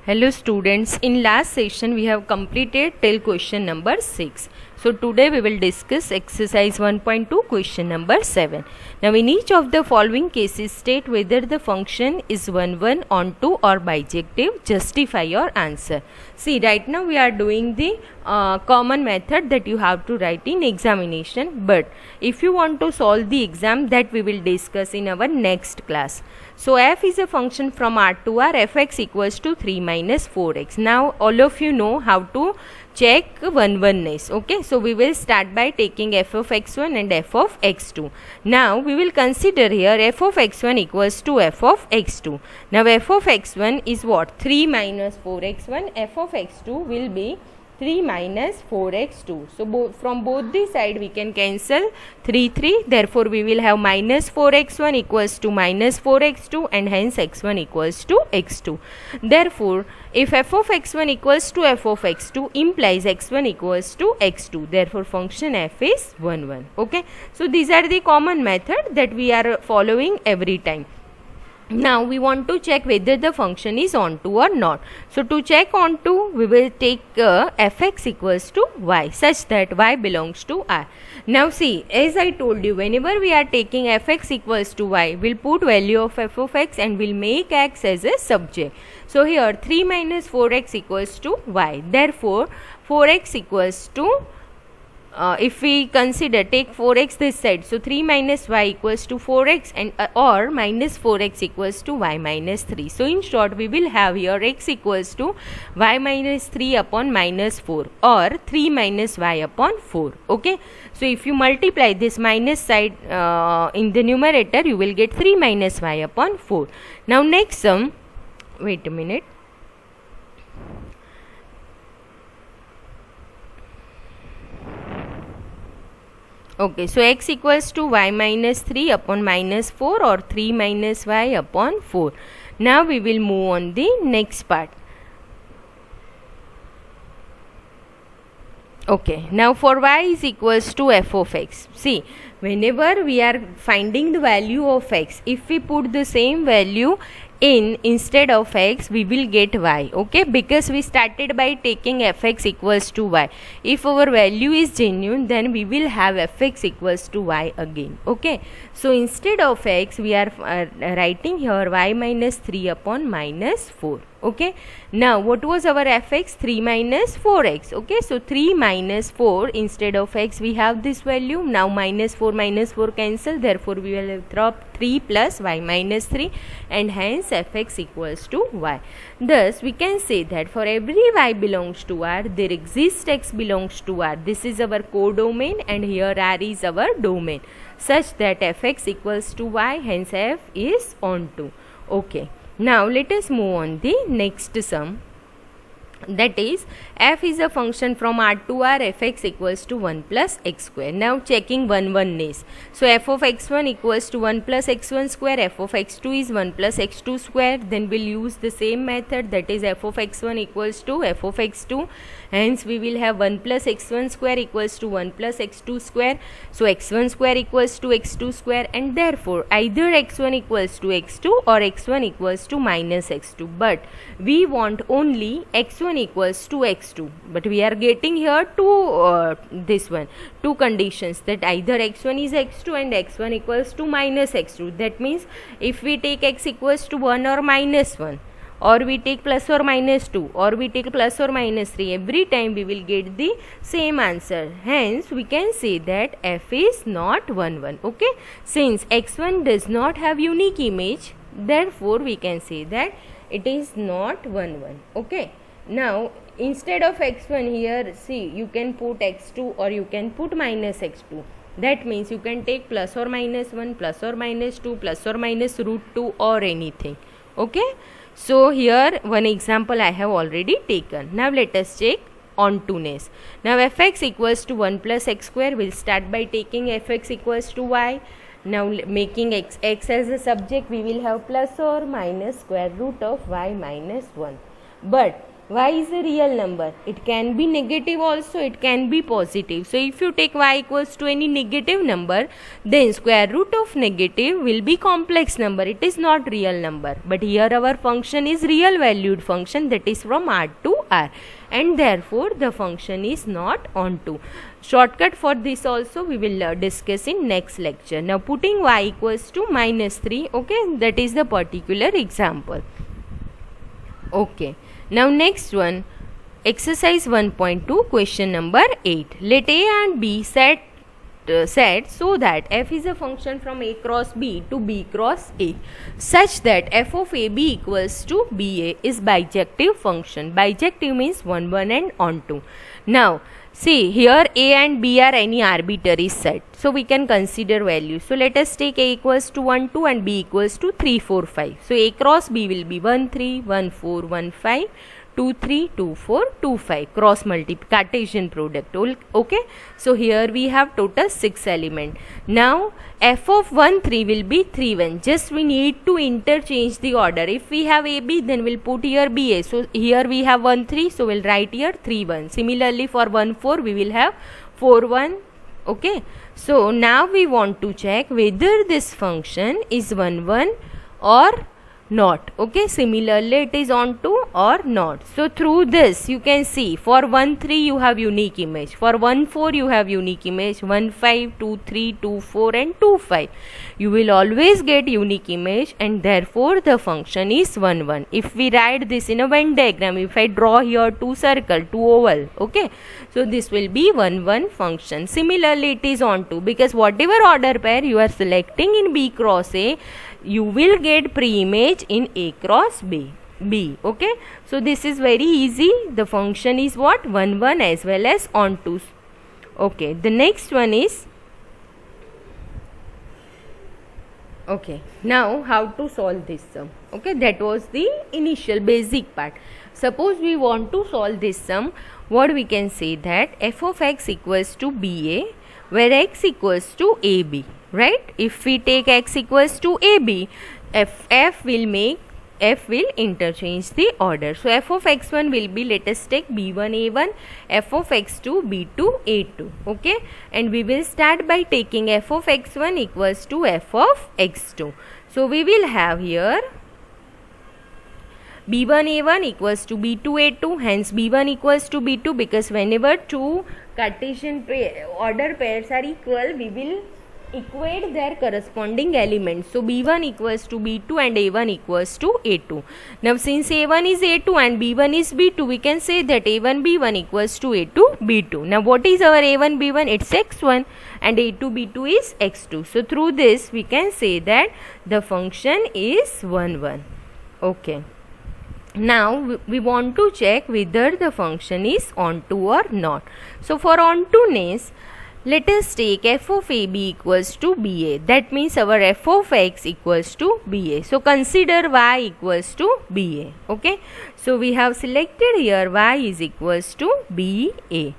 Hello students, in last session we have completed till question number 6. So today we will discuss exercise 1.2 question number 7. Now in each of the following cases state whether the function is 1, 1, onto or bijective. Justify your answer. See, right now we are doing the common method that you have to write in examination, but if you want to solve the exam, that we will discuss in our next class. So f is a function from R to R, fx equals to 3 minus 4x. Now all of you know how to check one-oneness. Okay, so we will start by taking f of x1 and f of x2. Now we will consider here f of x1 equals to f of x2. Now f of x1 is what? 3 minus 4x1. F of x2 will be 3 minus 4x2. So from both the side we can cancel 3. Therefore we will have minus 4x1 equals to minus 4x2, and hence x1 equals to x2. Therefore if f of x1 equals to f of x2 implies x1 equals to x2. Therefore function f is 1, 1. Okay. So these are the common method that we are following every time. Now we want to check whether the function is onto or not. So to check onto, we will take fx equals to y such that y belongs to R. Now see, as I told you, whenever we are taking fx equals to y, we'll put value of f of x and we'll make x as a subject. So here 3 minus 4x equals to y. Therefore 4x equals to if we consider, take 4x this side, so 3 minus y equals to 4x, and or minus 4x equals to y minus 3. So in short we will have here x equals to y minus 3 upon minus 4, or 3 minus y upon 4. Okay, so if you multiply this minus side in the numerator, you will get 3 minus y upon 4. Now next sum, wait a minute. Okay, so x equals to y minus 3 upon minus 4, or 3 minus y upon 4. Now we will move on the next part. Okay, now for y is equals to f of x. See, whenever we are finding the value of x, if we put the same value instead of x, we will get y. Okay, because we started by taking fx equals to y. If our value is genuine, then we will have fx equals to y again. Okay, so instead of x, we are writing here y minus 3 upon minus 4. Okay, now what was our fx? 3 minus 4x. Okay, so 3 minus 4, instead of x we have this value. Now minus 4 cancel, therefore we will drop 3 plus y minus 3, and hence fx equals to y. Thus we can say that for every y belongs to R, there exists x belongs to R. This is our codomain, and here R is our domain, such that fx equals to y, hence f is onto. Okay, now let us move on the next sum. That is, f is a function from R to R, fx equals to 1 plus x square. Now checking one-oneness. So f of x1 equals to 1 plus x1 square, f of x2 is 1 plus x2 square. Then we'll use the same method, that is f of x1 equals to f of x2. Hence we will have 1 plus x1 square equals to 1 plus x2 square. So x1 square equals to x2 square, and therefore either x1 equals to x2 or x1 equals to minus x2. But we want only x1 equals to x2, but we are getting here two conditions, that either x1 is x2 and x1 equals to minus x2. That means if we take x equals to 1 or minus 1, or we take plus or minus 2, or we take plus or minus 3, every time we will get the same answer. Hence we can say that f is not 1, 1. Okay, since x1 does not have unique image, therefore we can say that it is not 1, 1. Okay, now instead of x1 here, see, you can put x2 or you can put minus x2. That means you can take plus or minus 1, plus or minus 2, plus or minus root 2, or anything. Okay, so here one example I have already taken. Now let us check ontoness. Now fx equals to 1 plus x square, we'll start by taking fx equals to y. Now making x as a subject, we will have plus or minus square root of y minus 1. But Y is a real number. It can be negative also, it can be positive. So if you take y equals to any negative number, then square root of negative will be complex number. It is not real number. But here our function is real valued function, that is from R to R. And therefore the function is not onto. Shortcut for this also we will discuss in next lecture. Now putting y equals to -3, okay, that is the particular example. Okay, now next one, exercise 1.2, question number 8. Let A and B set so that f is a function from A cross B to B cross A, such that f of AB equals to BA is bijective function. Bijective means 1, 1 and onto. Now see, here A and B are any arbitrary set, so we can consider values. So let us take A equals to 1, 2 and B equals to 3, 4, 5. So A cross B will be 1, 3, 1, 4, 1, 5, 2, 3, 2, 4, 2, 5, cross multiply, Cartesian product. Okay, so here we have total 6 element. Now f of 1, 3 will be 3, 1. Just we need to interchange the order. If we have AB, then we'll put here BA. So here we have 1, 3, so we'll write here 3, 1. Similarly for 1, 4, we will have 4, 1. Okay, so now we want to check whether this function is 1, 1 or not. Okay, similarly it is onto or not. So through this you can see, for 1, 3 you have unique image, for 1, 4 you have unique image, 1, 5, 2, 3, 2, 4 and 2, 5. You will always get unique image, and therefore the function is 1, 1. If we write this in a Venn diagram, if I draw here 2 circle, 2 oval, okay, so this will be 1, 1 function. Similarly it is onto, because whatever order pair you are selecting in B cross A, you will get pre-image in A cross B. Okay, so this is very easy. The function is what? 1, 1 as well as onto. Okay, the next one is, okay, now how to solve this sum. Okay, that was the initial basic part. Suppose we want to solve this sum, what we can say, that f of x equals to BA, where x equals to AB, right? If we take x equals to AB, f will interchange the order. So f of x1 will be, let us take b1 a1, f of x2 b2 a2. Okay, and we will start by taking f of x1 equals to f of x2. So we will have here b1 a1 equals to b2 a2, hence b1 equals to b2, because whenever two Cartesian order pairs are equal, we will equate their corresponding elements. So b1 equals to b2 and a1 equals to a2. Now since a1 is a2 and b1 is b2, we can say that a1 b1 equals to a2 b2. Now what is our a1 b1? It's x1, and a2 b2 is x2. So through this we can say that the function is 1, 1. Okay, now we want to check whether the function is onto or not. So for ontoness, let us take f of AB equals to BA. That means our f of x equals to BA. So consider y equals to BA. Okay, so we have selected here y is equals to BA.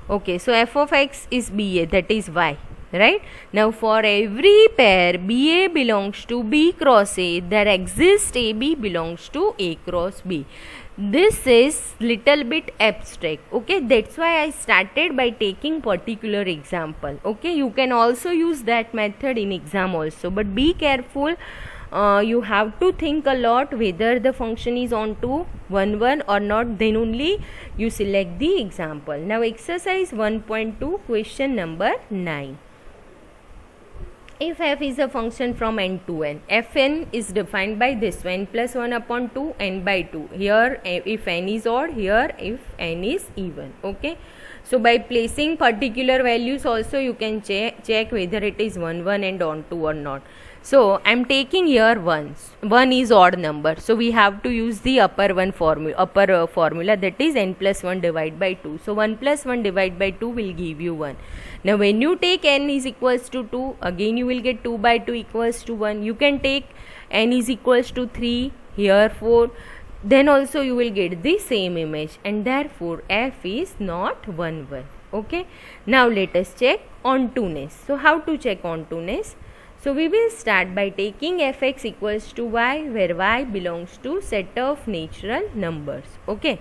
Okay, so f of x is BA, that is y. Right, now for every pair BA belongs to B cross A, there exists AB belongs to A cross B. This is little bit abstract. Okay, that's why I started by taking particular example. Okay, you can also use that method in exam also, but be careful. You have to think a lot whether the function is onto 1, 1 or not, then only you select the example. Now exercise 1.2, question number 9. If f is a function from n to n, fn is defined by this one, n plus 1 upon 2, n by 2. Here if n is odd, here if n is even. Okay, so by placing particular values also you can check whether it is 1, 1 and onto or not. So I am taking here 1. 1 is odd number, so we have to use the upper formula, that is n plus 1 divided by 2. So 1 plus 1 divided by 2 will give you 1. Now when you take n is equals to 2, again you will get 2 by 2 equals to 1. You can take n is equals to 3, here 4, then also you will get the same image, and therefore f is not 1, 1. Okay, now let us check ontoness. So how to check ontoness? So we will start by taking fx equals to y, where y belongs to set of natural numbers. Okay,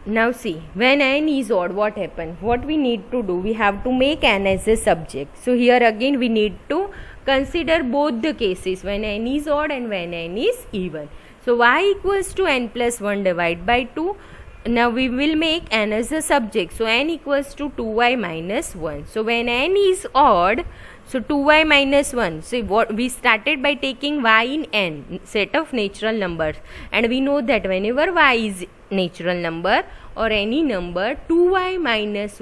Now see, when n is odd, what happen? What we need to do? We have to make n as a subject. So here again we need to consider both the cases, when n is odd and when n is even. So y equals to n plus 1 divided by 2. Now we will make n as a subject. So n equals to 2y minus 1. So when n is odd, so 2y minus 1. See, what we started by taking y in n, set of natural numbers, and we know that whenever y is natural number or any number, 2y minus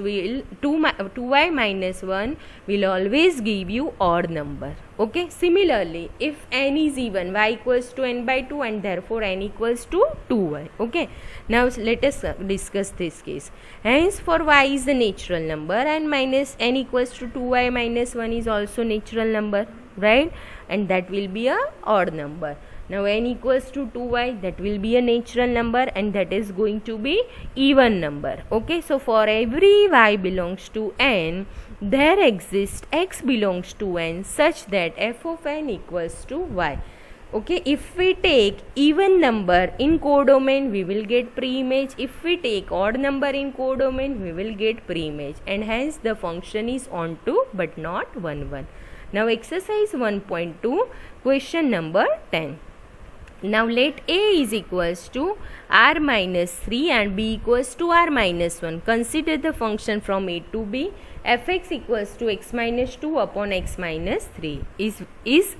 1 will always give you odd number. Okay, similarly if n is even, y equals to n by 2 and therefore n equals to 2y. Okay, now let us discuss this case. Hence for y is the natural number and minus n equals to 2y minus 1 is also natural number, right? And that will be a odd number. Now n equals to 2y, that will be a natural number and that is going to be even number. Okay, so for every y belongs to n, there exists x belongs to n such that f of n equals to y. Okay, if we take even number in codomain, we will get pre-image. If we take odd number in codomain, we will get pre-image, and hence the function is onto but not 1 1. Now exercise 1.2, question number 10. Now let a is equals to r minus 3 and b equals to r minus 1. Consider the function from a to b. Fx equals to x minus 2 upon x minus 3 is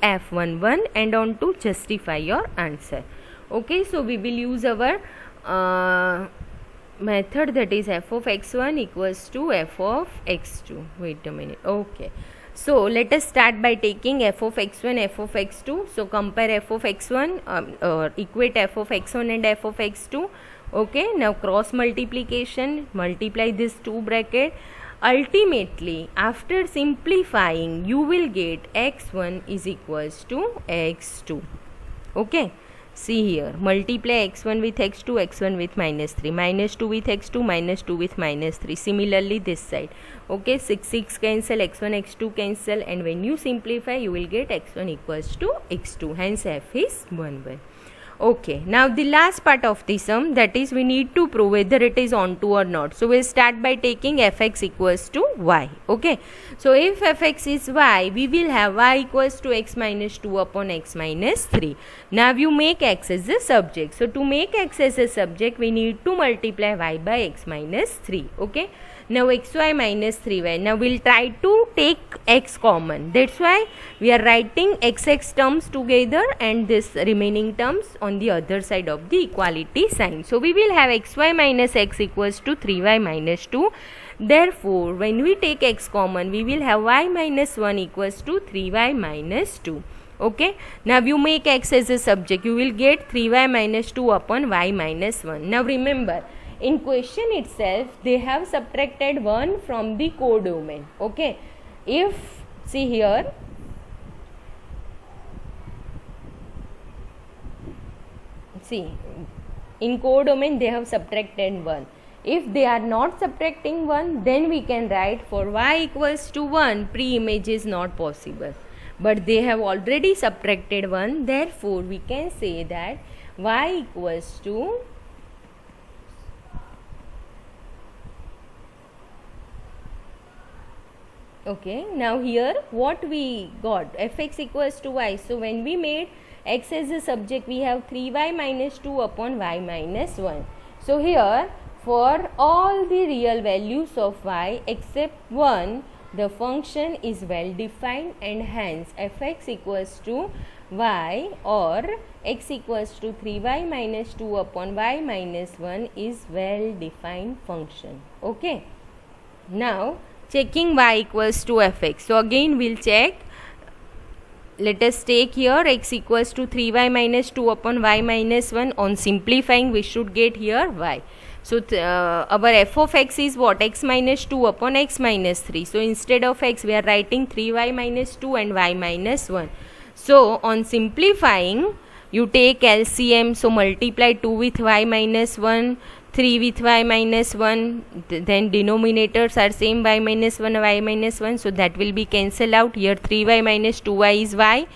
f11, and on to justify your answer. Okay, so we will use our method, that is f of x1 equals to f of x2. Wait a minute. Okay, so let us start by taking f of x1, f of x2. So compare f of x1 or equate f of x1 and f of x2. Okay, now cross multiplication, multiply this two bracket. Ultimately, after simplifying, you will get x1 is equals to x2. Okay, see here, multiply x1 with x2, x1 with minus 3, minus 2 with x2, minus 2 with minus 3. Similarly this side. Okay, 6 cancel, x1 x2 cancel, and when you simplify you will get x1 equals to x2, hence f is 1 1. Okay, now the last part of the sum, that is we need to prove whether it is onto or not. So we'll start by taking fx equals to y. Okay, so if fx is y, we will have y equals to x minus 2 upon x minus 3. Now you make x as a subject. So to make x as a subject, we need to multiply y by x minus 3. Okay, now xy minus 3y. Now we'll try to take x common. That's why we are writing xx terms together and this remaining terms on the other side of the equality sign. So we will have xy minus x equals to 3y minus 2. Therefore, when we take x common, we will have y minus 1 equals to 3y minus 2. Okay, now you make x as a subject, you will get 3y minus 2 upon y minus 1. Now remember, in question itself, they have subtracted 1 from the codomain. Okay, if, see here, see, in codomain they have subtracted 1. If they are not subtracting 1, then we can write for y equals to 1, pre-image is not possible. But they have already subtracted 1, therefore we can say that y equals to okay, now here what we got, fx equals to y. So when we made x as a subject, we have 3y minus 2 upon y minus 1. So here for all the real values of y except 1, the function is well defined, and hence fx equals to y or x equals to 3y minus 2 upon y minus 1 is well defined function. Okay, now checking y equals to fx. So again we'll check. Let us take here x equals to 3y minus 2 upon y minus 1. On simplifying, we should get here y. So our f of x is what? X minus 2 upon x minus 3. So instead of x, we are writing 3y minus 2 and y minus 1. So on simplifying, you take LCM. So multiply 2 with y minus 1, 3 with y minus 1, then denominators are same, y minus 1, y minus 1. So that will be cancelled out. Here 3y minus 2y is y,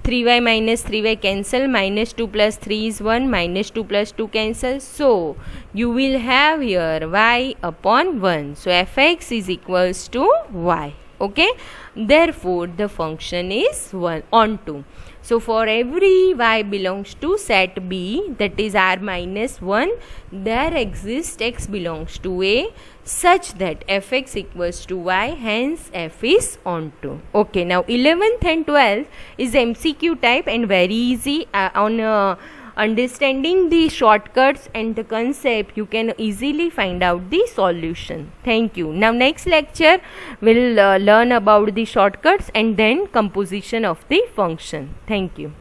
3y minus 3y cancel, minus 2 plus 3 is 1, minus 2 plus 2 cancel. So you will have here y upon 1. So fx is equals to y. Okay, therefore the function is 1 on 2. So for every y belongs to set B, that is R minus 1, there exists x belongs to A such that fx equals to y, hence f is on 2. Okay, now 11th and 12th is MCQ type and very easy. On understanding the shortcuts and the concept, you can easily find out the solution. Thank you. Now next lecture we'll learn about the shortcuts and then composition of the function. Thank you.